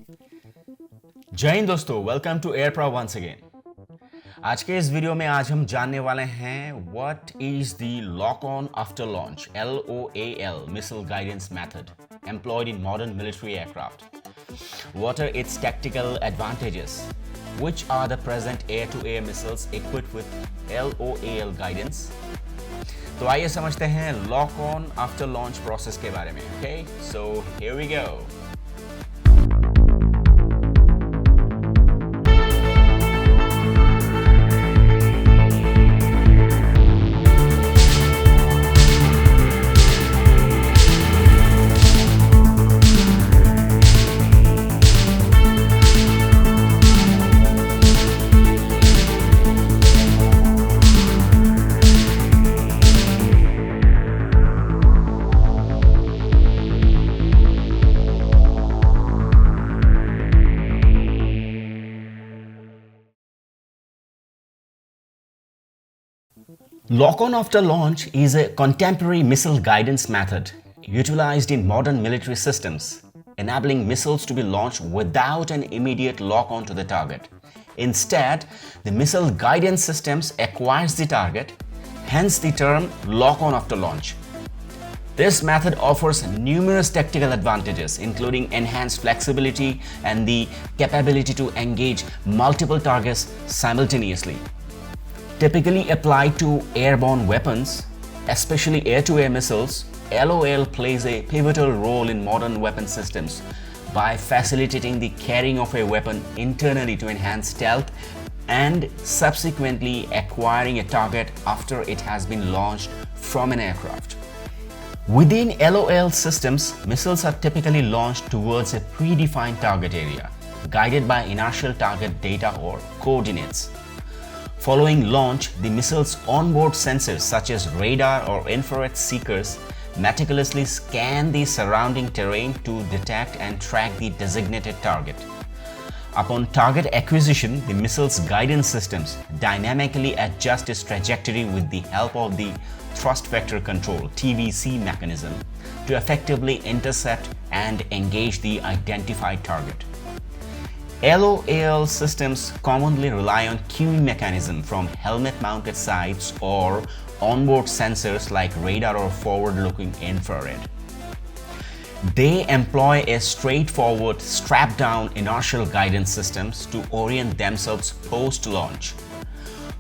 जय हिंद दोस्तों, welcome to एयरप्रा once again. आज के इस वीडियो में आज हम जानने वाले हैं what is the lock on after launch LOAL missile guidance method employed in modern military aircraft. What are its tactical advantages? Which are the present air-to-air missiles equipped with LOAL guidance? तो आइए समझते हैं lock on after launch process के बारे में। Okay, so here we go. Lock-on after launch is a contemporary missile guidance method utilized in modern military systems, enabling missiles to be launched without an immediate lock-on to the target. Instead, the missile guidance systems acquires the target, hence the term lock-on after launch. This method offers numerous tactical advantages, including enhanced flexibility and the capability to engage multiple targets simultaneously. Typically applied to airborne weapons, especially air-to-air missiles, LOAL plays a pivotal role in modern weapon systems by facilitating the carrying of a weapon internally to enhance stealth and subsequently acquiring a target after it has been launched from an aircraft. Within LOAL systems, missiles are typically launched towards a predefined target area, guided by inertial target data or coordinates. Following launch, the missile's onboard sensors such as radar or infrared seekers meticulously scan the surrounding terrain to detect and track the designated target. Upon target acquisition, the missile's guidance systems dynamically adjust its trajectory with the help of the thrust vector control (TVC) mechanism to effectively intercept and engage the identified target. LOAL systems commonly rely on cueing mechanism from helmet-mounted sights or onboard sensors like radar or forward-looking infrared. They employ a straightforward strap-down inertial guidance systems to orient themselves post-launch.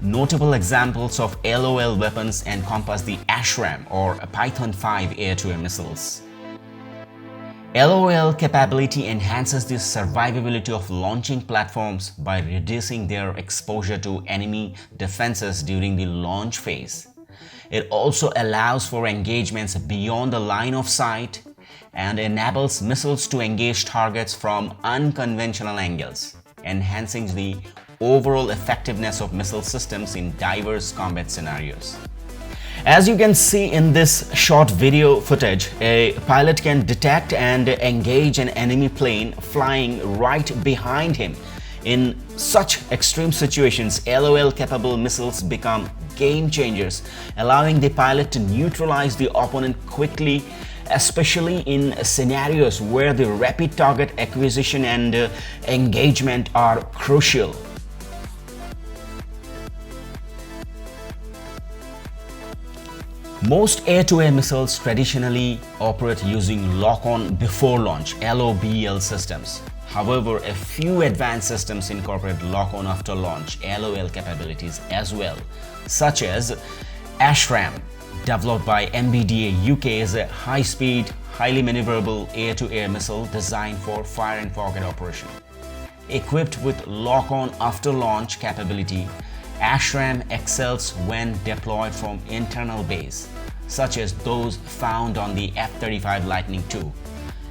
Notable examples of LOAL weapons encompass the ASRAAM or Python 5 air-to-air missiles. LOAL capability enhances the survivability of launching platforms by reducing their exposure to enemy defenses during the launch phase. It also allows for engagements beyond the line of sight and enables missiles to engage targets from unconventional angles, enhancing the overall effectiveness of missile systems in diverse combat scenarios. As you can see in this short video footage, a pilot can detect and engage an enemy plane flying right behind him. In such extreme situations, LOAL-capable missiles become game changers, allowing the pilot to neutralize the opponent quickly, especially in scenarios where the rapid target acquisition and engagement are crucial. Most air-to-air missiles traditionally operate using lock-on before launch (LOBL) systems. However, a few advanced systems incorporate lock-on after launch (LOL) capabilities as well, such as ASRAAM, developed by MBDA UK, is a high-speed, highly maneuverable air-to-air missile designed for fire and forget operation. Equipped with lock-on after launch capability, ASRAAM excels when deployed from internal base, such as those found on the F-35 Lightning II.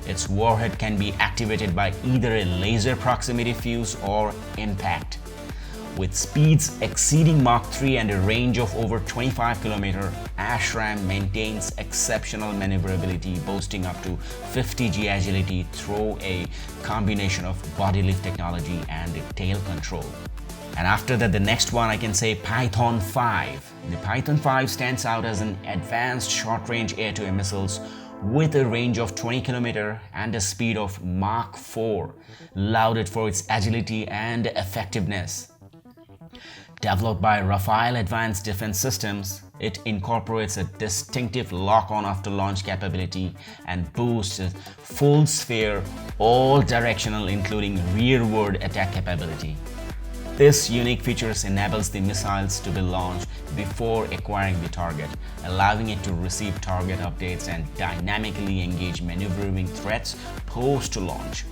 Its warhead can be activated by either a laser proximity fuse or impact. With speeds exceeding Mach 3 and a range of over 25 km, ASRAAM maintains exceptional maneuverability, boasting up to 50 G agility through a combination of body lift technology and tail control. And after that, the next one I can say Python 5. The Python 5 stands out as an advanced short-range air-to-air missiles with a range of 20 km and a speed of Mach 4, lauded for its agility and effectiveness. Developed by Rafael Advanced Defense Systems, it incorporates a distinctive lock-on after launch capability and boosts full sphere, all directional, including rearward attack capability. This unique feature enables the missiles to be launched before acquiring the target, allowing it to receive target updates and dynamically engage maneuvering threats post-launch.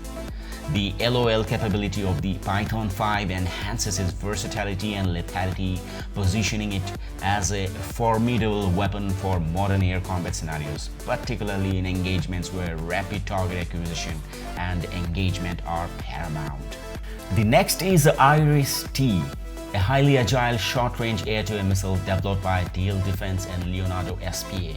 The LOAL capability of the Python 5 enhances its versatility and lethality, positioning it as a formidable weapon for modern air combat scenarios, particularly in engagements where rapid target acquisition and engagement are paramount. The next is the Iris-T, a highly agile short-range air-to-air missile developed by DL Defense and Leonardo SPA.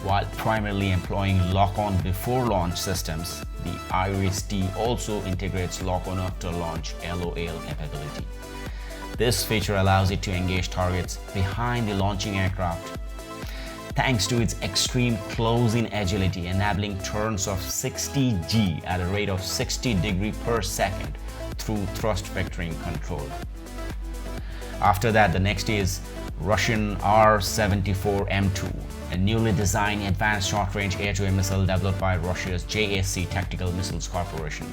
While primarily employing lock-on before launch systems, the Iris-T also integrates lock-on after launch LOAL capability. This feature allows it to engage targets behind the launching aircraft, thanks to its extreme close-in agility, enabling turns of 60 G at a rate of 60 degrees per second through thrust vectoring control. After that, the next is Russian R-74M2, a newly designed advanced short-range air-to-air missile developed by Russia's JSC Tactical Missiles Corporation.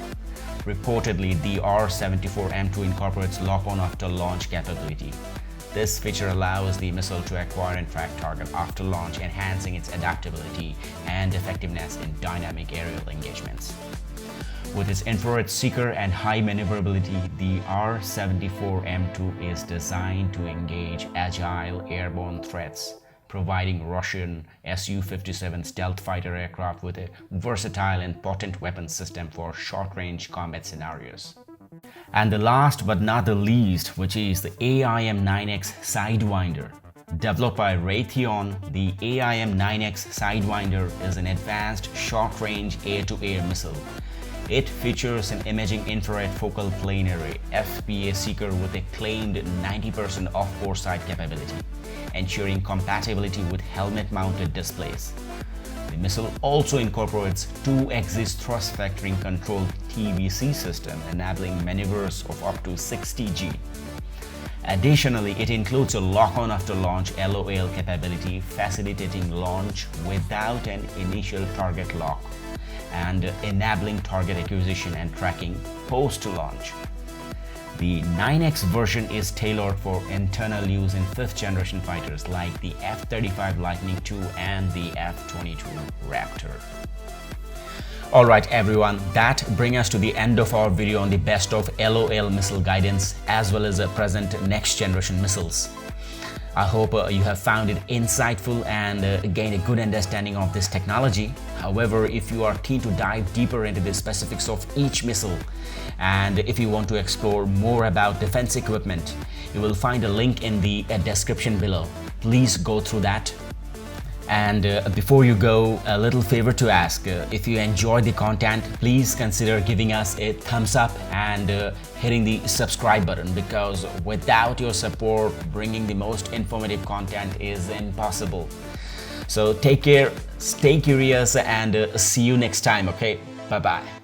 Reportedly, the R-74M2 incorporates lock-on after launch capability. This feature allows the missile to acquire and track target after launch, enhancing its adaptability and effectiveness in dynamic aerial engagements. With its infrared seeker and high maneuverability, the R-74M2 is designed to engage agile airborne threats, providing Russian Su-57 stealth fighter aircraft with a versatile and potent weapon system for short-range combat scenarios. And the last but not the least, which is the AIM-9X Sidewinder. Developed by Raytheon, the AIM-9X Sidewinder is an advanced short-range air-to-air missile. It features an imaging infrared focal plane array FPA seeker with a claimed 90% off-bore sight capability, ensuring compatibility with helmet-mounted displays. The missile also incorporates two-axis thrust vectoring controlled TVC system, enabling maneuvers of up to 60 G. Additionally, it includes a lock-on after launch LOAL capability, facilitating launch without an initial target lock and enabling target acquisition and tracking post-launch. The 9X version is tailored for internal use in 5th generation fighters like the F-35 Lightning II and the F-22 Raptor. Alright everyone, that brings us to the end of our video on the best of LOAL missile guidance as well as present next generation missiles. I hope you have found it insightful and gained a good understanding of this technology. However, if you are keen to dive deeper into the specifics of each missile and if you want to explore more about defense equipment, you will find a link in the description below. Please go through that. And before you go, a little favor to ask. If you enjoyed the content, please consider giving us a thumbs up and hitting the subscribe button, because without your support, bringing the most informative content is impossible. So take care, stay curious, and see you next time, okay? Bye-bye.